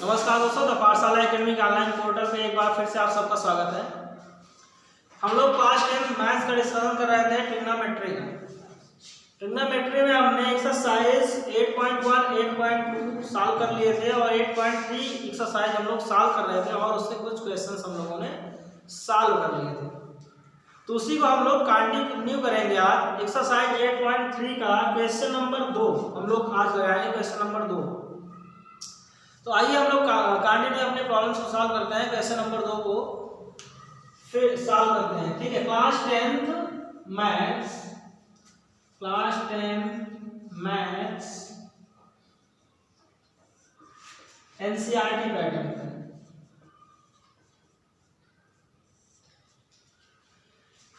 नमस्कार दोस्तों, द पाठशाला एकेडमी के ऑनलाइन पोर्टल पे एक बार फिर से आप सबका स्वागत है। हम लोग क्लास 10 मैथ्स का डिस्कशन कर रहे थे ट्रिग्नोमेट्री का। ट्रिग्नोमेट्री में हमने एक्सरसाइज 8.1, 8.2 सॉल्व कर लिए थे और 8.3 एक्सरसाइज हम लोग सॉल्व कर रहे थे और उससे कुछ क्वेश्चंस हम लोगों ने सॉल्व कर लिए थे। तो उसी को हम लोग कंटिन्यू करेंगे आज। एक्सरसाइज 8.3 का क्वेश्चन नंबर 2 हम लोग आज लगाएंगे, क्वेश्चन नंबर 2। तो आइए हम लोग कंटिन्यू अपने प्रॉब्लम्स को सॉल्व करते हैं। क्वेश्चन नंबर 2 को फिर सॉल्व करते हैं, ठीक है। क्लास 10 मैथ्स एनसीईआरटी पैटर्न का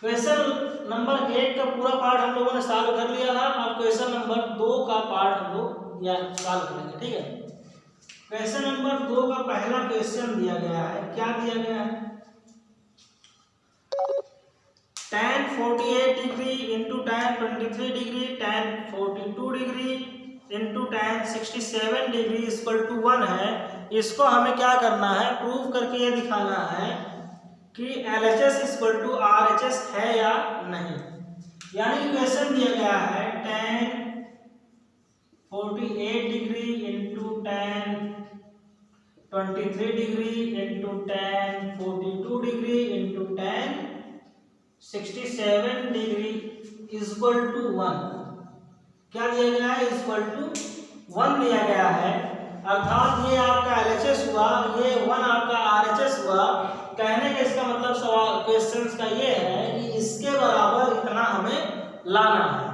क्वेश्चन नंबर 1 का पूरा पार्ट हम लोगों ने सॉल्व कर लिया था। अब क्वेश्चन नंबर 2 का पार्ट हम लोग यहाँ सॉल्व करेंगे, ठीक है। क्वेश्चन नंबर 2 का पहला क्वेश्चन दिया गया है। क्या दिया गया है? tan 48 degree into tan 23 degree, tan 42 degree into tan 67 degree equal to 1 है। इसको हमें क्या करना है? प्रूव करके ये दिखाना है कि LHS इक्वल टू RHS है या नहीं। यानी क्वेश्चन दिया गया है tan 48 degree into tan 23 degree into tan 42 degree into tan 67 degree equal to 1। क्या दिया गया है? इक्वल टू 1 दिया गया है। अर्थात ये आपका LHS हुआ, ये 1 आपका RHS हुआ। कहने का इसका मतलब सवाल क्वेश्चंस का ये है कि इसके बराबर इतना हमें लाना है।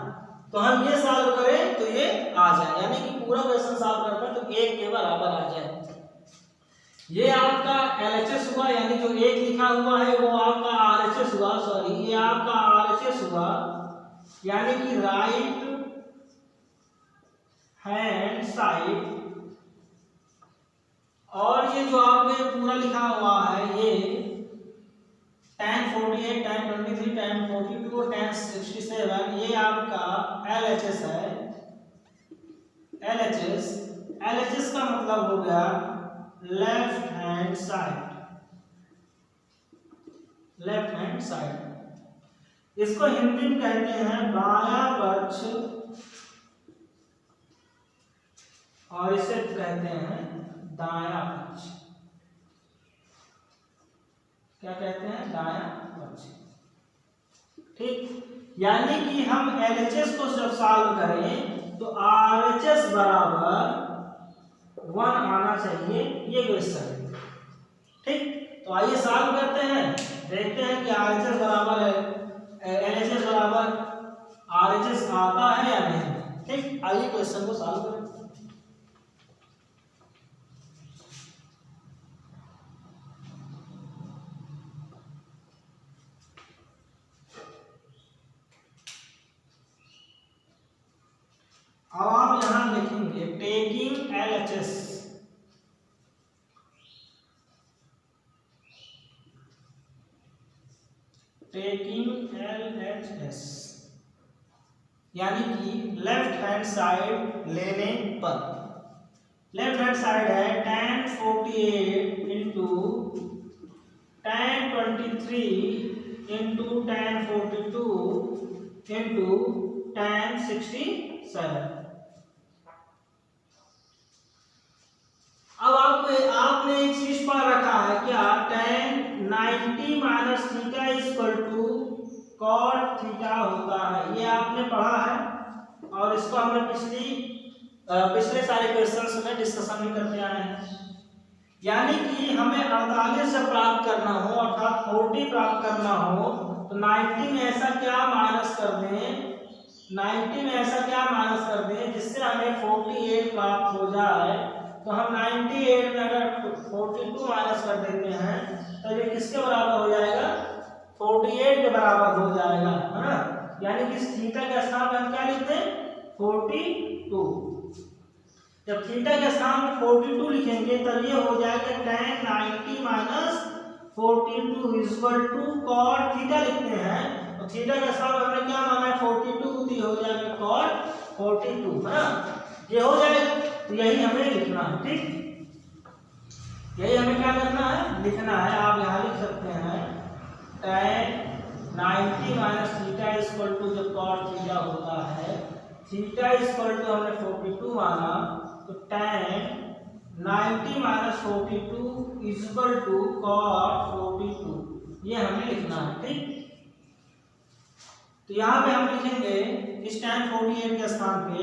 तो हम ये सॉल्व करें तो ये आ जाए, यानी कि पूरा क्वेश्चन सॉल्व करते हैं तो 1 के बराबर आ जाए। ये आपका LHS हुआ, यानी जो 1 लिखा हुआ है वो आपका RHS हुआ, सॉरी ये आपका RHS हुआ, यानी कि राइट हैंड साइड। और ये जो आपने पूरा लिखा हुआ है ये tan 48, tan 23, tan 42 और tan 67 ये आपका LHS है। LHS का मतलब हो गया लेफ्ट हैंड साइड। इसको हिंदी में कहते हैं बायां पक्ष और इसे कहते हैं दायां पक्ष। क्या कहते हैं? दायां पक्ष, ठीक। यानी कि हम LHS को जब सॉल्व करें तो RHS बराबर 1 आना चाहिए, ये क्वेश्चन है, ठीक। तो आइए सॉल्व करते हैं, देखते हैं कि RHS बराबर है LHS बराबर RHS आता है या नहीं, ठीक। आइए क्वेश्चन को सॉल्व करें। अब आप यहां लिखेंगे टेकिंग LHS, यानी कि लेफ्ट हैंड साइड लेने पर। लेफ्ट हैंड साइड है tan 48 into tan 23 into tan 42 into tan 67। अब आपने एक चीज पढ़ रखा है क्या? tan 90 minus theta equal to cot theta होता है, ये आपने पढ़ा है और इसको हमने पिछले सारे क्वेश्चंस में डिस्कशन भी करते आए हैं। यानी कि हमें 48 से प्राप्त करना हो अर्थात 40 प्राप्त करना हो तो 90 में ऐसा क्या माइनस कर दें, 90 में ऐसा क्या माइनस कर दें जिससे हमें 48 प्राप्त हो जाए। तो हम 98 में अगर 42 माइनस कर देते हैं तो ये किसके बराबर हो जाएगा? 48 के बराबर हो जाएगा, है ना। यानी कि थीटा के स्थान पर हम क्या लिखते हैं? 42। जब थीटा के स्थान पर 42 लिखेंगे तब ये हो जाएगा tan 90 minus 42 equal to cot theta लिखते हैं। तो थीटा के स्थान पर हमने क्या माना है? 42, तो हो जाएगा cot 42, है ना। ये हो जाएगा, तो यही हमें लिखना है, ठीक। यही हमें क्या करना है, लिखना है। आप यहाँ लिख सकते हैं tan 90 minus theta equal to जब cot थीटा होता है, थीटा इक्वल टू हमने 42 माना, तो tan 90 minus 42 equal to cot 42, ये हमें लिखना है। ठीक, तो यहाँ पे हम लिखेंगे इस tan 48 के स्थान पे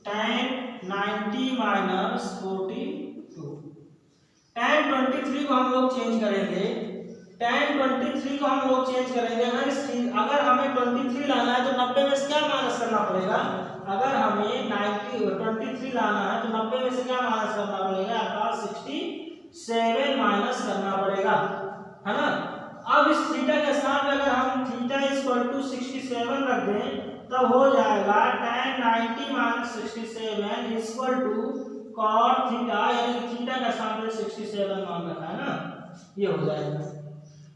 tan 90 माइनस 42। tan 23 को हम लोग चेंज करेंगे, tan 23 को हम लोग चेंज करेंगे। अगर हमें 23 लाना है तो 90 में से क्या माइनस करना पड़ेगा, अगर हमें 23 लाना है तो 90 में से क्या माइनस करना पड़ेगा, अर्थात 67 माइनस करना पड़ेगा, है ना। अब इस थीटा के स्थान पे अगर हम थीटा इक्वल टू 67 रख दें, तब हो जाएगा tan 90 minus 67 equal to cot theta, यानी कि थीटा का स्थान पे 67 मान रखा है ना, ये हो जाएगा।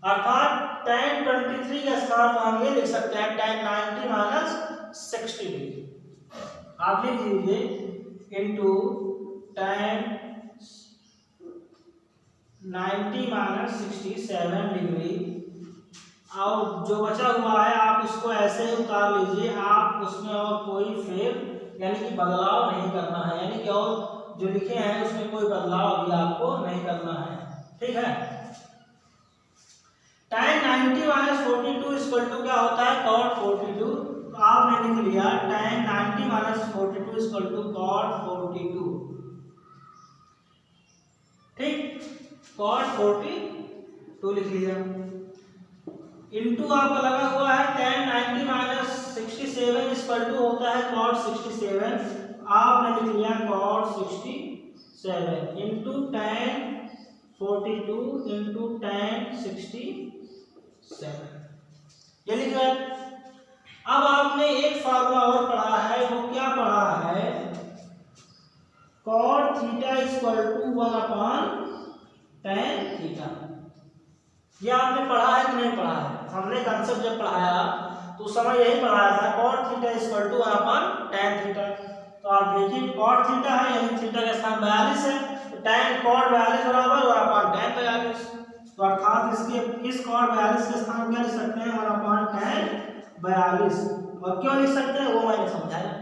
अर्थात tan 23 के स्थान पर हम ये लिख सकते हैं tan 90 माइनस 60 डिग्री। आप लिख दीजिए इनटू tan 90 माइनस 67 डिग्री, और जो बचा हुआ है आप उसको ऐसे ही उतार लीजिए। आप उसमें और कोई फेर यानी कि बदलाव नहीं करना है, यानी कि और जो लिखे हैं उसमें कोई बदलाव अभी आपको नहीं करना है। ठीक है, tan 90 माइनस 42 इक्वल टू क्या होता है, cot 42। तो आपने लिख लिया tan 90 minus 42 equal to cot 42। ठीक, cot 42 लिख लिया, इनटू आपका लगा हुआ है tan 90 माइनस 67 इक्वल टू होता है cot 67। आपने लिख लिया cot 67 into tan 42 into tan 67, ये लिख रहा है। अब आपने एक फार्मूला और पढ़ा है, वो क्या पढ़ा है, cot theta equal to 1 upon tan theta. ये आपने पढ़ा है कि नहीं पढ़ा है? हमने कंसेप्ट जब पढ़ाया तो उस समय यही पढ़ाया था, cot theta equal to 1 upon tan theta. तो आप देखिए cot थीटा है, यानी थीटा का स्थान 42 है, तो tan cot 42 बराबर 1 अपॉन tan 42। तो अर्थात इसके इस cot 42 के स्थान क्या लिख सकते हैं, 1 अपॉन tan 42। और क्यों लिख सकते हैं वो मैंने समझाया।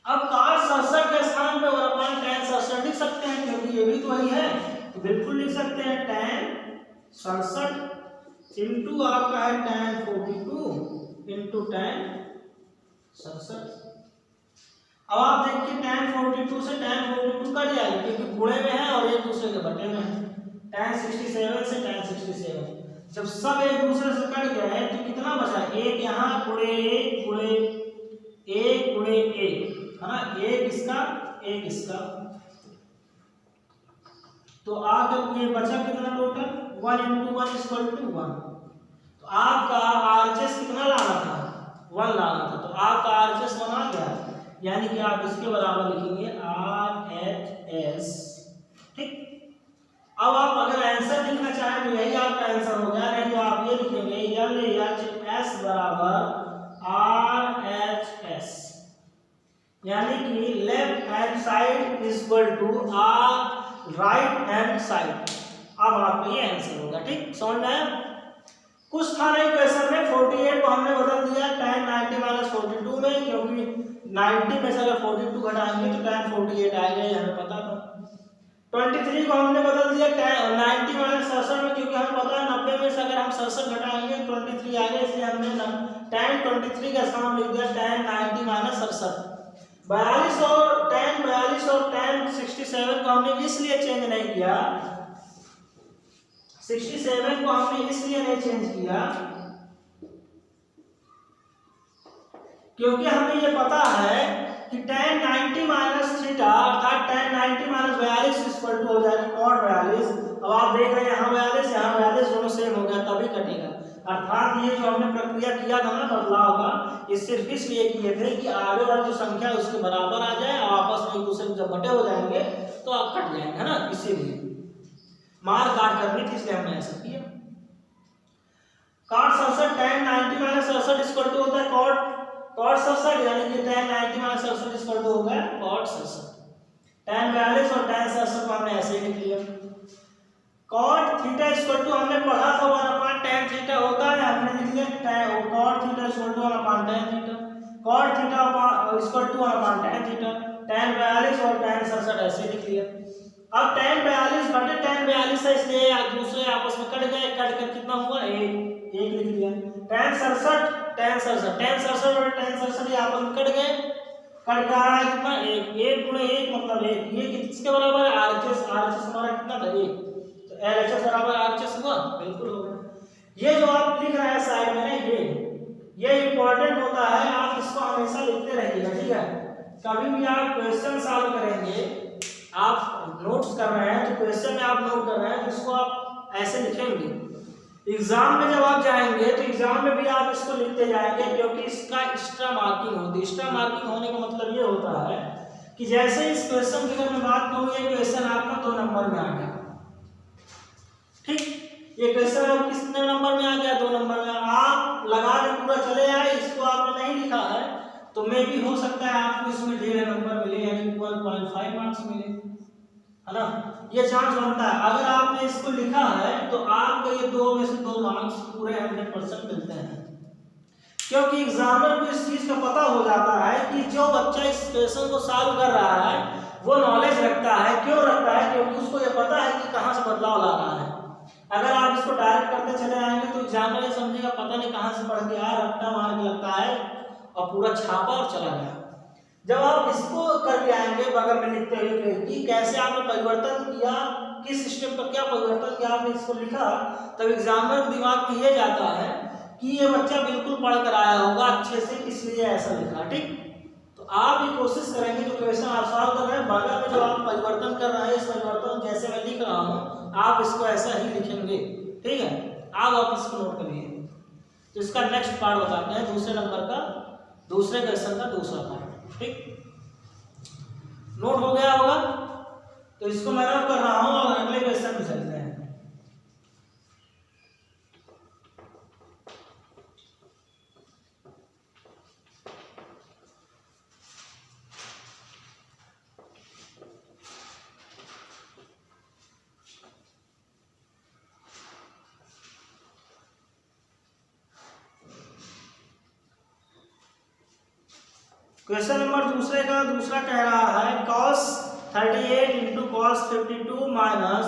अब cot 67 के स्थान पे 1 अपॉन tan 67 लिख सकते हैं, क्योंकि ये भी तो वही है, तो बिल्कुल लिख सकते हैं tan 67 इनटू आपका है tan 42 इनटू tan 67। अब आप देखिए tan 42 से tan 42 कट जाएगा, क्योंकि गुणे में है और एक दूसरे के बटे में है। tan 67 से tan 67 जब सब एक दूसरे से कट गए तो कितना बचा, एक यहाँ गुणे एक गुणे एक गुणे एक, है ना, एक इसका एक इसका, तो आकर ये बचा कितना टोटल 1 इंटू 1 इक्वल टू 1। तो आपका आरएचएस कितना लाना था, 1 लाना था, तो आपका आरएचएस 1 आ गया, यानी कि आप इसके बराबर लिखेंगे आरएचएस। ठीक, अब आप अगर आंसर लिखना चाहें तो यही आपका आंसर हो गया, नहीं तो आप ये लिखेंगे एलएचएस बराबर आरएचएस, यानी कि left hand side equal to R right hand side. अब आपका ये आंसर होगा। ठीक, समझ में आया? कुछ था नहीं क्वेश्चन में, 48 को हमने बदल दिया tan 90 माइनस 42 में, क्योंकि 90 में से अगर 42 घटाएंगे तो tan 48 आएगा, ये हमें पता था। 23 को हमने बदल दिया tan 90 माइनस 67 में, क्योंकि हमें पता है 90 में से अगर हम 67 घटाएंगे 23 आएगा, इसलिए हमने tan 23 का स्थान लिख दिया tan 90 माइनस 67। 42 और tan 67 को हमने इसलिए चेंज नहीं किया, 67 को हमने इसलिए नहीं चेंज किया क्योंकि हमें ये पता है कि tan 90 माइनस थीटा अर्थात tan 90 माइनस 42 इक्वल टू हो जाएगा cot 42। अब आप देख रहे हैं यहाँ 42 यहाँ 42 दोनों सेम हो गया, तभी कटेगा। अर्थात ये जो हमने प्रक्रिया किया था ना बदलाव का, ये सिर्फ इसलिए किए थे कि आगे वाली जो संख्या है उसके बराबर आ जाए और आपस में एक दूसरे में जब बटे हो जाएंगे तो आप कट जाएंगे, है ना, इसीलिए मार काट करनी थी, इसलिए हमने ऐसा किया। cot 67 tan 90 minus 67 equal to होता है cot 67, यानी कि tan 90 माइनस 67 इक्वल टू हो गया cot 67। tan 42 और tan 67 को हमने ऐसे ही लिख लिया। cot थीटा इक्वल टू हमने पढ़ा था 1/tan थीटा होता है, हमने लिख लिया cot theta equal to 1/tan theta, cot theta equal to 1/tan theta, tan 42 और tan 67 ऐसे लिख लिया। अब tan 42 बटे tan 42 है, इसलिए दूसरे आपस में कट गए, कट कर कितना हुआ 1 लिख लिया। tan 67 बटे tan 67 ये आपस में कट गए, कट का रहा है कितना 1 गुणे 1 मतलब 1, ये किसके बराबर है RHS हमारा कितना था 1, तो LHS बराबर RHS हुआ, बिल्कुल हो गया। ये जो आप लिख रहे हैं साइड में ना, ये इंपॉर्टेंट होता है, आप इसको हमेशा लिखते रहिएगा, ठीक है। कभी भी आप क्वेश्चन सॉल्व करेंगे, आप नोट्स कर रहे हैं तो क्वेश्चन में आप नोट कर रहे हैं तो इसको आप ऐसे लिखेंगे। एग्जाम में जब आप जाएंगे तो एग्जाम में भी आप इसको लिखते जाएंगे, क्योंकि इसका एक्स्ट्रा मार्किंग होती है। एक्स्ट्रा मार्किंग होने का मतलब ये होता है कि जैसे इस क्वेश्चन फिगर में बात करूँ, ये क्वेश्चन आपका 2 नंबर में आ गया, ठीक, ये क्वेश्चन अब कितने नंबर में आ गया 2 नंबर में, आप लगा के पूरा चले आए, इसको आपने नहीं लिखा है तो मे भी हो सकता है आपको इसमें ढेर नंबर मिले, यानी 1.5 मार्क्स मिले, है ना, ये चांस बनता है। अगर आपने इसको लिखा है तो आपको ये 2 में से 2 मार्क्स पूरे 100% मिलते हैं, क्योंकि एग्जामिनर को इस चीज का पता हो जाता है कि जो बच्चा इस क्वेश्चन को सॉल्व कर रहा है वो नॉलेज रखता है। क्यों रखता है? क्योंकि उसको ये पता है कि कहाँ से बदलाव ला रहा है। अगर आप इसको डायरेक्ट करते चले आएंगे तो एग्जामिनर समझेगा पता नहीं कहाँ से पढ़ के आया, रट्टा मार के लगता है और पूरा छापा और चला गया। जब आप इसको करके आएंगे बगल में लिखते हुए कि कैसे आपने परिवर्तन किया, किस सिस्टम पर क्या परिवर्तन किया, आपने इसको लिखा, तब एग्जामिनर दिमाग में ये जाता है कि ये बच्चा बिल्कुल पढ़ कर आया होगा अच्छे से, इसलिए ऐसा लिखा, ठीक। तो आप ये कोशिश करेंगे जो क्वेश्चन आप सॉल्व कर रहे हैं, बगल में जो आप परिवर्तन कर रहे हैं, इस परिवर्तन जैसे मैं लिख रहा हूँ आप इसको ऐसा ही लिखेंगे, ठीक है। आप इसको नोट करिए। तो इसका नेक्स्ट पार्ट बताते हैं, दूसरे नंबर का, दूसरे क्वेश्चन का दूसरा पार्ट, ठीक। नोट हो गया होगा, तो इसको मैं रफ कर रहा हूं और अगले क्वेश्चन में चलते हैं। क्वेश्चन नंबर दूसरे का दूसरा कह रहा है cos 38 into cos 52 minus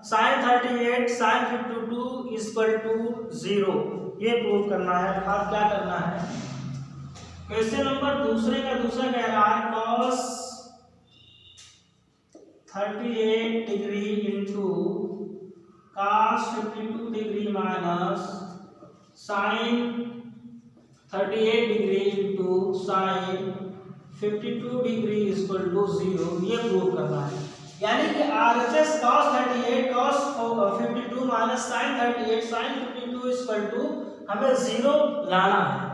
sin 38 sin 52 equal to 0, ये प्रूव करना है। अर्थात क्या करना है, क्वेश्चन नंबर दूसरे का दूसरा कह रहा है cos 38 degree into cos 52 degree minus sin 38 degree into sine 52 degree equal to 0, ये प्रूव करना है। यानी कि RHS cos 38 cos 52 minus sin 38 sin 52 equal to हमें 0 लाना है,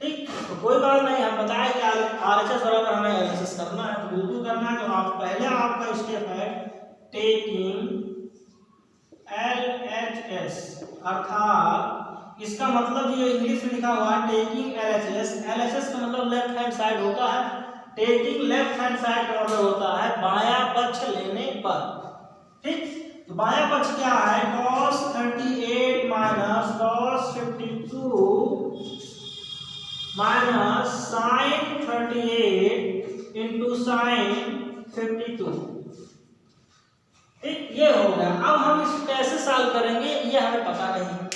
ठीक। तो कोई बात नहीं, हम बताएं कि RHS बराबर हमें LHS करना है, तो बिल्कुल करना है। तो आप पहले आपका स्टेप है टेकिंग LHS, अर्थात इसका मतलब ये इंग्लिश में लिखा हुआ है टेकिंग LHS। LHS का मतलब लेफ्ट हैंड साइड होता है, टेकिंग लेफ्ट हैंड साइड का मतलब होता है बायां पक्ष लेने पर, ठीक। तो बायां पक्ष क्या है, cos 38 minus cos 52 minus sin 38 into sin 52, ठीक, ये हो गया। अब हम इसको कैसे सॉल्व करेंगे ये हमें पता नहीं।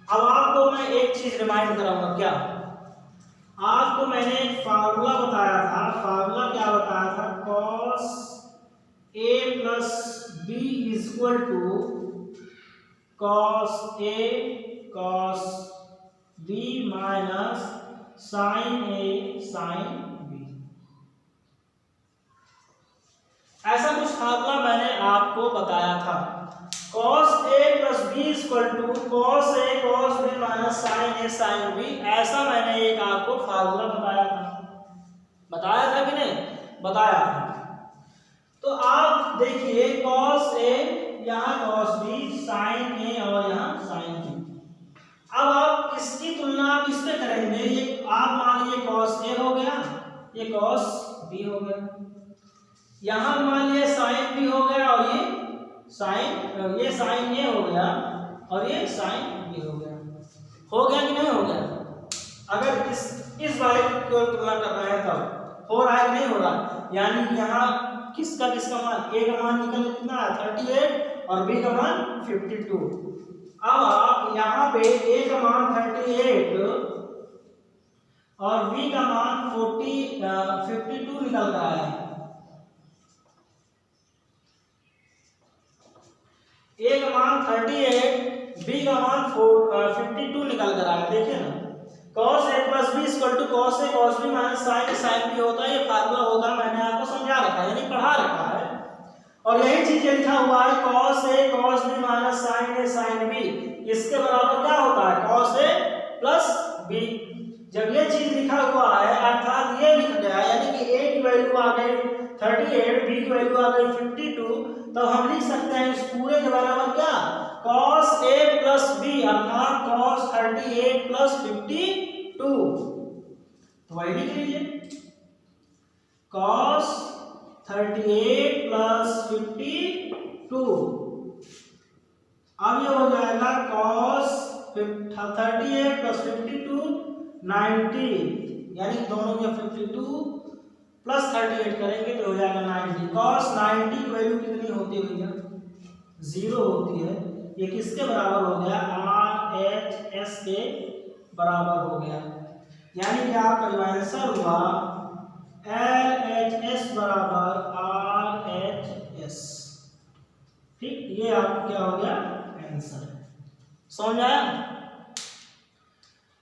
अब आपको मैं एक चीज रिमाइंड कराऊंगा, क्या, आपको मैंने एक फार्मूला बताया था। फार्मूला क्या बताया था, cos a plus b equal to cos a cos b minus sin a sin b। ऐसा कुछ फार्मूला मैंने आपको बताया था। cos a plus b equal to cos a cos b minus sin a sin b, ऐसा मैंने एक आपको फार्मूला बताया था कि नहीं बताया था। तो आप देखिए cos a यहाँ cos b sin a और यहाँ sin b। अब आप इसकी तुलना आप इससे करेंगे, ये आप मान लीजिए cos a हो गया, ये cos b हो गया, यहाँ मान लिया साइन भी हो गया और ये साइन ये हो गया और ये साइन भी हो गया कि नहीं हो गया? अगर इस वाले को तुलना कर रहे हैं तब हो रहा है कि नहीं हो रहा? यानी कि यहाँ किसका मान, ए का मान निकल कितना है 38 और बी का मान 52। अब आप यहाँ पे ए का मान 38 और बी का मान 52 निकल रहा है। ए का मान 38, बी का मान 52 निकल कर आया। देखिए ना, cos a plus b equal to cos a cos b minus sin a sin b होता है। ये फार्मूला होता है, मैंने आपको समझा रखा है, यानी पढ़ा रखा है। और यही चीज लिखा हुआ है cos a cos b minus sin a sin b, इसके बराबर क्या होता है cos a प्लस b। जब ये चीज लिखा हुआ है अर्थात ये लिख गया, यानी कि a की वैल्यू आ गई 38, b की वैल्यू आ गई 52, तो हम लिख सकते हैं इस पूरे के बराबर क्या cos a प्लस b अर्थात cos 38 प्लस 52। तो वही लिख लीजिए cos 38 प्लस 52। अब ये हो जाएगा cos 38 प्लस 52 90, यानी दोनों में 52 प्लस 38 करेंगे तो हो जाएगा 90। cos 90 की वैल्यू कितनी होती है भैया? 0 होती है। ये किसके बराबर हो गया? RHS के बराबर हो गया। यानी कि आपका जो आंसर हुआ LHS बराबर RHS। ठीक, ये आपका क्या हो गया आंसर। समझ आया?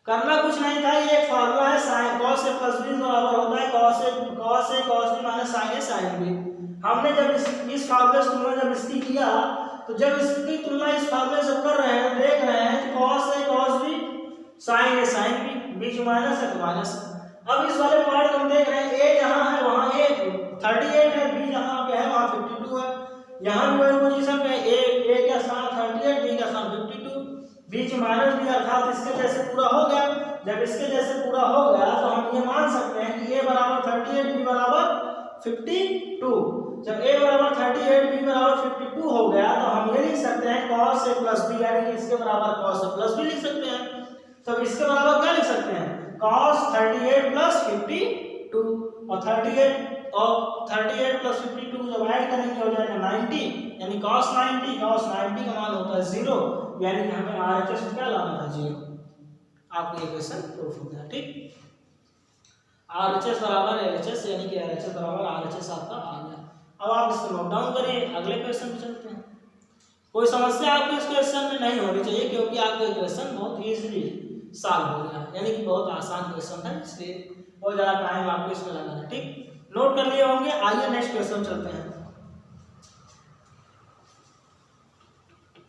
करना कुछ नहीं था, ये एक फार्मूला है sin cos a plus b बराबर होता है cos a cos b minus sin a sin b। हमने जब इस फार्मूले से तुलना जब इसकी किया, तो जब इसकी तुलना इस फार्मूले से कर रहे हैं, देख रहे हैं कि cos a cos b sin a sin b, beach minus है तो माइनस। अब इस वाले पार्ट को हम देख रहे हैं, a जहां है वहां a 38 है, b जहां पे है वहां 52 है। यहां भी वही पोजीशन पे a का स्थान 38, b का स्थान 52, बीच माइनस भी अर्थात इसके जैसे पूरा हो गया। जब इसके जैसे पूरा हो गया तो हम ये मान सकते हैं कि a बराबर 38, b बराबर 52। जब a बराबर 38, b बराबर 52 हो गया तो हम ये लिख सकते हैं cos a प्लस b, यानी कि इसके बराबर cos a प्लस b लिख सकते हैं। तब इसके बराबर क्या लिख सकते हैं cos 38 प्लस 52, और 38 प्लस 52 जब ऐड करेंगे हो जाएगा 90, यानी cos 90 का मान होता है 0, यानी कि हमें RHS क्या लाना था 0। आपको ये क्वेश्चन प्रूफ हो गया। ठीक, RHS बराबर LHS, यानी कि LHS बराबर RHS आपका आ गया। अब आप इसको नोट डाउन करें, अगले क्वेश्चन पे चलते हैं। कोई समस्या आपको इस क्वेश्चन में नहीं होनी चाहिए, क्योंकि आपका क्वेश्चन बहुत इजीली सॉल्व हो गया, यानी कि बहुत आसान क्वेश्चन है, इसलिए बहुत ज़्यादा टाइम आपको इसमें लगाना है। ठीक, नोट कर लिए होंगे। आइए नेक्स्ट क्वेश्चन चलते हैं।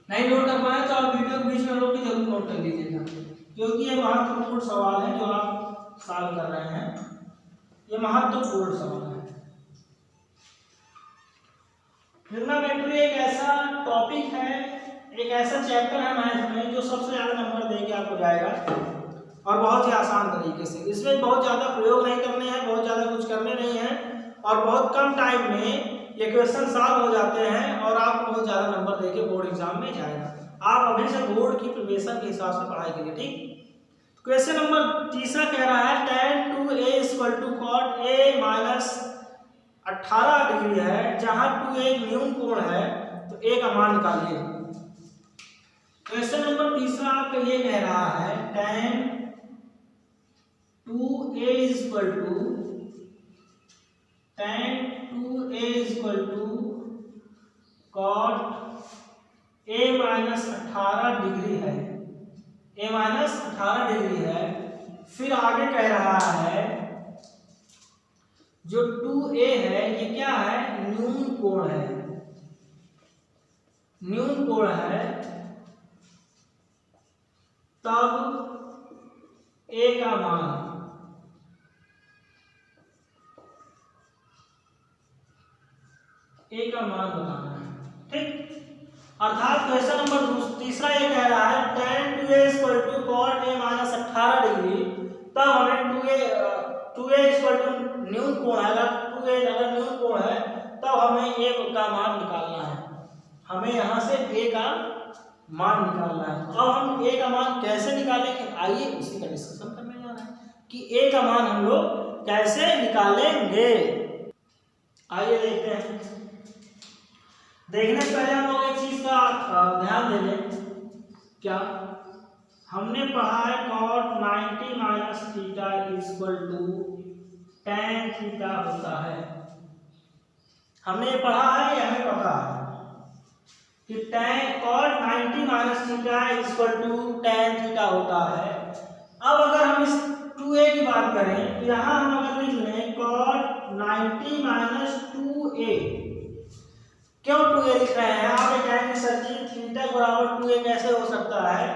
नहीं नोट कर पाए तो आप वीडियो के बीच में रोक के जरूर नोट कर लीजिएगा, क्योंकि ये महत्वपूर्ण सवाल है जो आप सॉल्व कर रहे हैं। ये महत्वपूर्ण सवाल है। ट्रिग्नोमेट्री एक ऐसा टॉपिक है, एक ऐसा चैप्टर है मैथ में जो सबसे ज़्यादा नंबर देके आपको जाएगा, और बहुत ही आसान तरीके से। इसमें बहुत ज़्यादा प्रयोग नहीं करने हैं, बहुत ज़्यादा कुछ करने नहीं है, और बहुत कम टाइम में ये क्वेश्चन सॉल्व हो जाते हैं और आपको बहुत ज़्यादा नंबर देके बोर्ड एग्जाम में जाएगा। आप अभी से बोर्ड की प्रिपरेशन के हिसाब से पढ़ाई करिए। ठीक, क्वेश्चन नंबर तीसरा कह रहा है tan 2a equal to cot a minus 18 degree है, जहाँ 2a एक न्यून कोण है, तो a का मान निकालिए। क्वेश्चन नंबर तीसरा आपका ये कह रहा है tan 2a equal to cot a minus 18 degree है, a माइनस 18 डिग्री है। फिर आगे कह रहा है जो 2a है ये क्या है, न्यून कोण है, न्यून कोण है, तब a का मान बताना है। ठीक, अर्थात क्वेश्चन नंबर तीसरा ये कह रहा है tan 2a equal to cot a minus 18 degree, तब हमें 2a इक्वल टू न्यून कोण है, अगर 2a अगर न्यून कोण है तब हमें ए का मान निकालना है। हमें यहाँ से ए का मान निकालना है। अब हम ए का मान कैसे निकालेंगे, आइए उसी का डिस्कशन करने जा रहे हैं कि ए का मान हम लोग कैसे निकालेंगे। आइए देखते हैं। देखने से पहले हम लोग एक चीज का ध्यान दे लें। क्या हमने पढ़ा है cot 90 minus theta equal to tan theta होता है। हमने ये पढ़ा है, या हमें पता है कि cot 90 minus theta equal to tan theta होता है। अब अगर हम इस 2a की बात करें तो यहाँ हम अगर लिख लें cot 90 माइनस 2a, क्यों 2a लिख रहे हैं? आप कहेंगे सर जी थीटा बराबर 2a कैसे हो सकता है?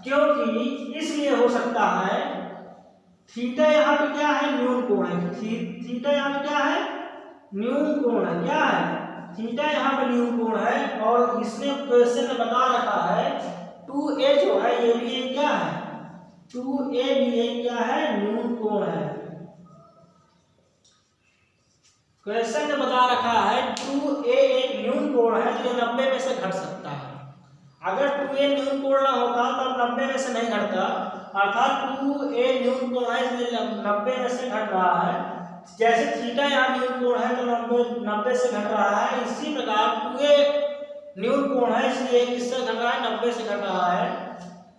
क्योंकि इसलिए हो सकता है, थीटा यहाँ पे क्या है, न्यून कोण है। थीटा यहाँ पे क्या है, न्यून कोण है। क्या है, थीटा यहाँ पे न्यून कोण है। और इसने क्वेश्चन में बता रखा है 2a जो है ये भी एक क्या है, 2a भी एक क्या है, न्यून कोण है। क्वेश्चन में बता रखा है 2a एक न्यून कोण है, जो 90 में से घट सकता है। अगर 2a न्यून कोण ना होता तब 90 में से नहीं घटता, अर्थात 2a न्यून कोण है इसलिए 90 में से घट रहा है। जैसे थीटा यहाँ न्यून कोण है तो 90 से घट रहा है, इसी प्रकार 2a न्यून कोण है इसलिए किससे घट रहा है, 90 से घट रहा है।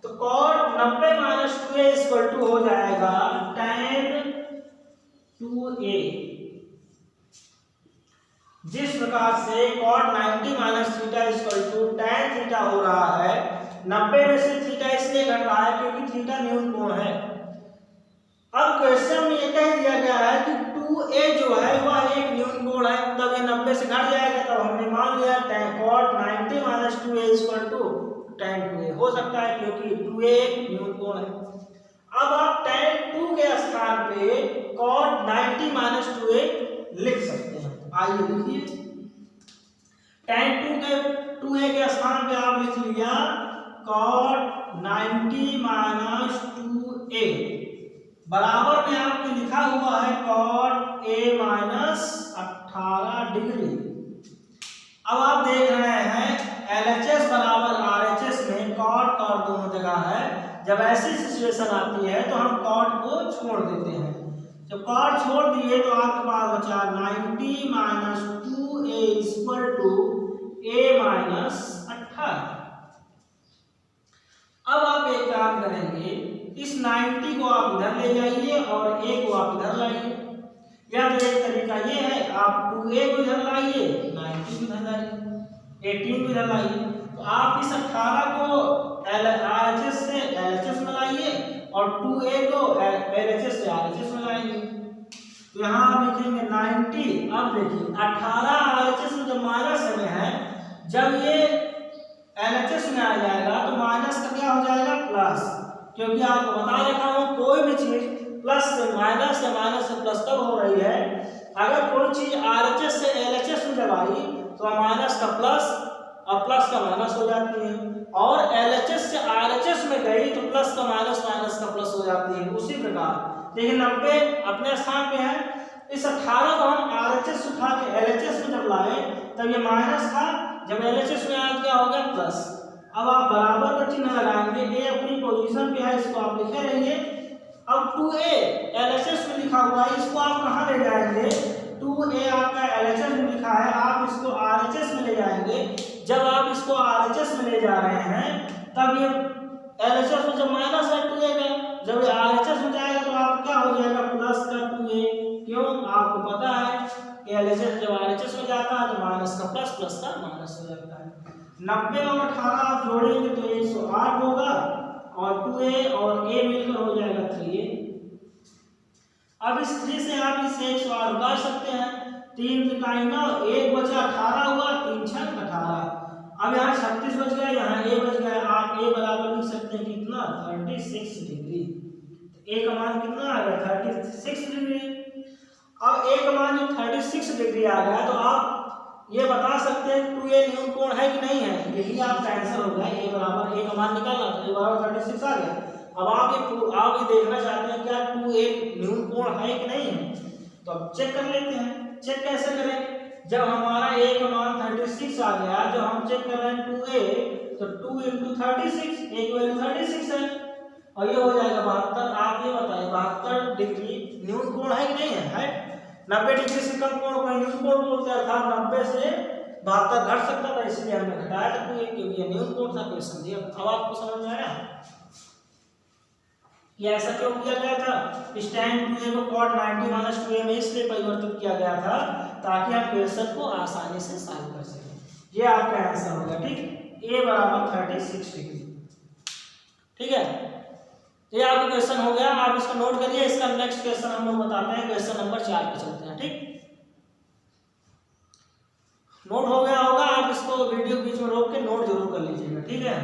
तो cot 90 minus 2a equal to हो जाएगा tan 2a। जिस प्रकार से cot 90 minus theta equal to tan theta हो रहा है, 90 में से थीटा इसलिए घट रहा है क्योंकि थीटा न्यून कोण है। अब क्वेश्चन में ये कह दिया गया है कि 2a जो है वह एक न्यून कोण है, तब ये 90 से घट जाएगा। तब हमने मान लिया cot 90 minus 2a equal to tan 2a हो सकता है क्योंकि 2a एक न्यून कोण है। अब आप tan 2 के स्थान पे cot 90 माइनस 2a लिख सकते हैं। आइए लिखिए, tan 2a के स्थान पे आप लिख लिया cot 90 माइनस 2a बराबर में आपके लिखा हुआ है cot a माइनस 18 डिग्री। अब आप देख रहे हैं LHS बराबर RHS में cot दोनों जगह है। जब ऐसी सिचुएशन आती है तो हम cot को छोड़ देते हैं। जब cot छोड़ दिए तो आपके पास बचा 90 minus 2a equal to a minus 18। अब आप एक काम करेंगे, इस 90 को आप इधर ले जाइए और a को आप इधर लाइए। या तो एक तरीका ये है, आप 2a को इधर लाइए, 90 को इधर लाइए, 18 को इधर लाइए। तो आप इस 18 को RHS से LHS में लाइए और 2a को LHS से RHS में लाएंगे। तो यहाँ आप लिखेंगे 90। अब देखिए 18 RHS में जब माइनस में है, जब ये LHS में आ जाएगा तो माइनस का क्या हो जाएगा, प्लस। क्योंकि आपको बता रखा हूँ कोई भी चीज प्लस से माइनस या माइनस से प्लस तब हो रही है अगर कोई चीज RHS से LHS में जब आई तो माइनस का प्लस और प्लस का माइनस हो जाती है, और LHS से RHS में गई तो प्लस का माइनस, माइनस का प्लस हो जाती है। उसी प्रकार देखिए 90 अपने स्थान पे है, इस 18 को हम RHS उठा के LHS में जब लाए तब ये माइनस था, जब LHS में आया क्या हो गया, प्लस। अब आप बराबर का चिन्ह लगाएंगे, a अपनी पोजीशन पे है, इसको आप लिखे रहिए। अब 2a LHS में लिखा हुआ है, इसको आप कहाँ ले जाएंगे, 2a आपका LHS में लिखा है, आप इसको RHS में ले जाएंगे। जब आप इसको RHS में ले जा रहे हैं तब ये LHS में जब माइनस है 2a का, जब ये RHS में जाएगा तो आप क्या हो जाएगा, प्लस का 2a। क्यों, आपको पता है कि LHS जब RHS में जाता है तो माइनस का प्लस, प्लस का माइनस हो जाता है। 90 और 18 आप जोड़ेंगे तो 108 होगा और 2a और a मिलकर हो जाएगा 3a। अब इस 3 से आप इसे 108 उतार सकते हैं, 3 का 9, 1 बचा 18 हुआ, 3 6 18। अब यहाँ 36 बच गया, यहाँ a बच गया। आप a बराबर लिख सकते हैं कितना, 36 डिग्री। a का मान कितना आ गया, 36 डिग्री। अब a का मान जब 36 डिग्री आ गया तो आप ये बता सकते हैं 2a न्यून कोण है कि नहीं है। यही आपका आंसर होगा, a बराबर, a का मान निकालना तो a बराबर 36 आ गया। अब आप ये देखना चाहते हैं क्या 2a न्यून कोण है कि नहीं है, तो अब चेक कर लेते हैं। चेक कैसे करें, जब हमारा a का मान 36 आ गया, जो हम चेक कर रहे हैं 2a, तो 2 × 36, a की वैल्यू 36 है और ये हो जाएगा 72। आप ये बताइए 72 डिग्री न्यून कोण है कि नहीं है? 90 डिग्री से कम कोण को न्यून कोण बोलते हैं, अर्थात 90 से 72 घट सकता था, इसलिए हमने घटाया था 2a, क्योंकि ये न्यून कोण था। क्वेश्चन दिया। अब आपको समझ में आया कि ऐसा क्यों किया गया था? इस टाइम 2a को cot 90 - 2a में इसलिए परिवर्तित किया गया था ताकि हम क्वेश्चन को आसानी से सॉल्व कर सकें। ये आपका आंसर होगा। ठीक, a बराबर 36 डिग्री। ठीक है, ये आपका क्वेश्चन हो गया। आप इसको नोट करिए। इसका नेक्स्ट क्वेश्चन हम लोग बताते हैं। क्वेश्चन नंबर 4 पे चलते हैं। ठीक, नोट हो गया होगा। आप इसको वीडियो बीच में रोक के नोट जरूर कर लीजिएगा। ठीक है,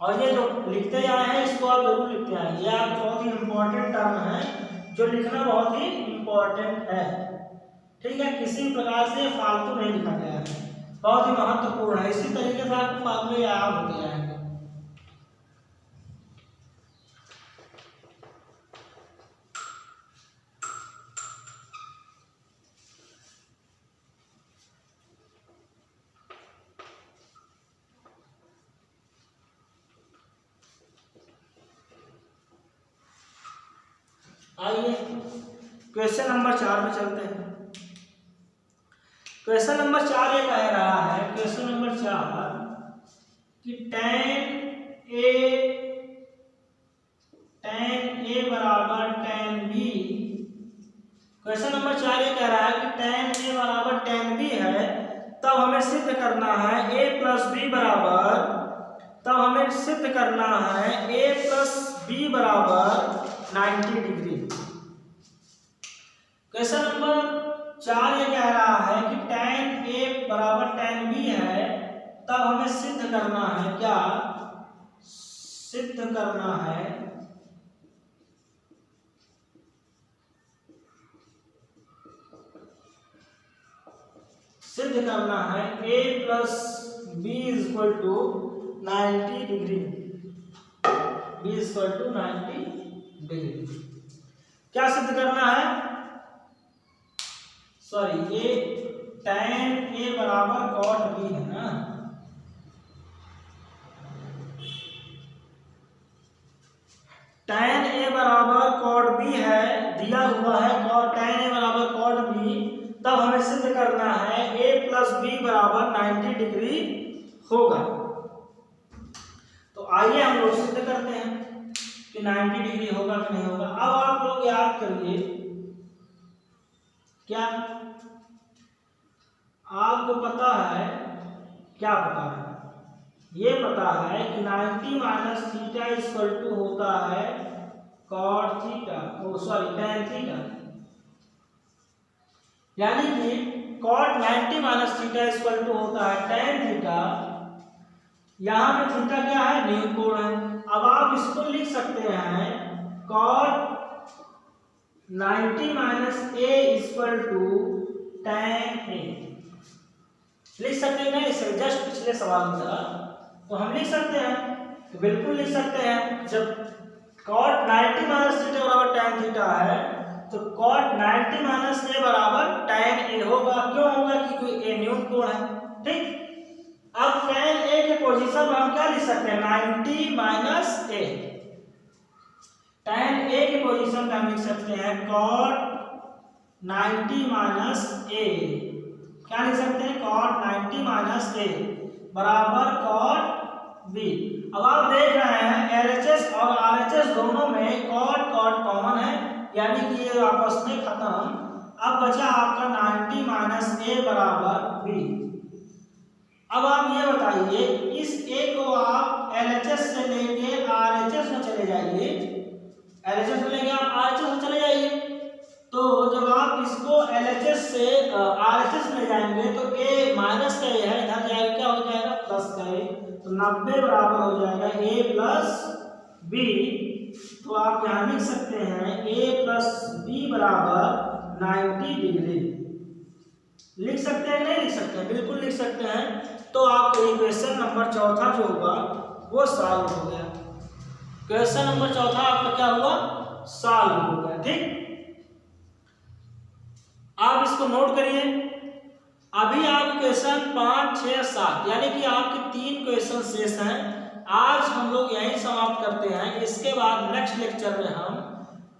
और ये जो लिखते आए हैं इसको आप जरूर लिखते आए। ये आप बहुत ही इंपॉर्टेंट टर्म है जो लिखना बहुत ही इंपॉर्टेंट है। ठीक है, किसी भी प्रकार से फालतू नहीं लिखा गया है, बहुत ही महत्वपूर्ण है। इसी तरीके से आपको फार्मूले याद होते जाएंगे। आइए क्वेश्चन नंबर 4 में चलते हैं। क्वेश्चन नंबर 4 ये कह रहा है, क्वेश्चन नंबर 4 कि tan a बराबर tan b। क्वेश्चन नंबर 4 ये कह रहा है कि tan a बराबर tan b है, तब हमें सिद्ध करना है a + b बराबर, तब हमें सिद्ध करना है a + b बराबर 90 डिग्री। क्वेश्चन नंबर 4 ये कह रहा है कि tan a बराबर tan b है, तब हमें सिद्ध करना है क्या? सिद्ध करना है a + b = 90 degree. b = 90 degree. क्या सिद्ध करना है? सॉरी, ये tan a बराबर cot b है ना। tan a बराबर cot b है, दिया हुआ है tan a बराबर cot b, तब हमें सिद्ध करना है a + b बराबर 90 डिग्री होगा। तो आइए हम लोग सिद्ध करते हैं कि 90 डिग्री होगा कि नहीं होगा। अब आप लोग याद करिए, क्या आपको पता है? क्या पता है? ये पता है कि 90 - θ होता है cot थीटा, tan थीटा। यानी कि cot 90 - θ होता है tan थीटा। यहाँ पे थीटा क्या है? न्यून कोण है। अब आप इसको लिख सकते हैं cot 90 - a tan a। लिख सकते हैं नहीं? जस्ट पिछले सवाल में था तो हम लिख सकते हैं, तो बिल्कुल लिख सकते हैं। जब cot 90 - θ बराबर tan थीटा है तो cot 90 - a बराबर tan a होगा। क्यों होगा? क्योंकि a न्यून कोण है। ठीक, अब tan a के पोजीशन में हम क्या लिख सकते हैं? 90 - a। tan a के पोजीशन में हम लिख सकते हैं cot 90 - a। क्या लिख सकते हैं? cot 90 - a बराबर cot b। अब आप देख रहे हैं LHS और RHS दोनों में cot कॉमन है, यानी कि ये आपस में खत्म। अब बचा आपका 90 - a बराबर b। अब आप ये बताइए, इस a को आप LHS से लेके RHS में चले जाइए, LHS में लेके आप RHS में चले जाइए। तो जब आप इसको LHS से RHS में जाएंगे तो a माइनस का a है, इधर जाएगा क्या हो जाएगा? प्लस का a। तो 90 बराबर हो जाएगा a + b। तो आप यहाँ लिख सकते हैं a + b बराबर 90 डिग्री। लिख सकते हैं नहीं लिख सकते हैं? बिल्कुल लिख सकते हैं। तो आपको ये क्वेश्चन नंबर 4 जो हुआ वो सॉल्व हो गया। क्वेश्चन नंबर 4 आपका क्या हुआ? सॉल्व हो गया। ठीक, आप इसको नोट करिए। अभी आप क्वेश्चन 5, 6, 7 यानी कि आपके 3 क्वेश्चन शेष हैं। आज हम लोग यहीं समाप्त करते हैं। इसके बाद नेक्स्ट लेक्चर में हम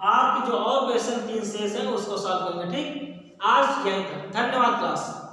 आपके जो और क्वेश्चन 3 शेष हैं उसको सॉल्व करेंगे। ठीक, आज यहीं तक। धन्यवाद क्लास।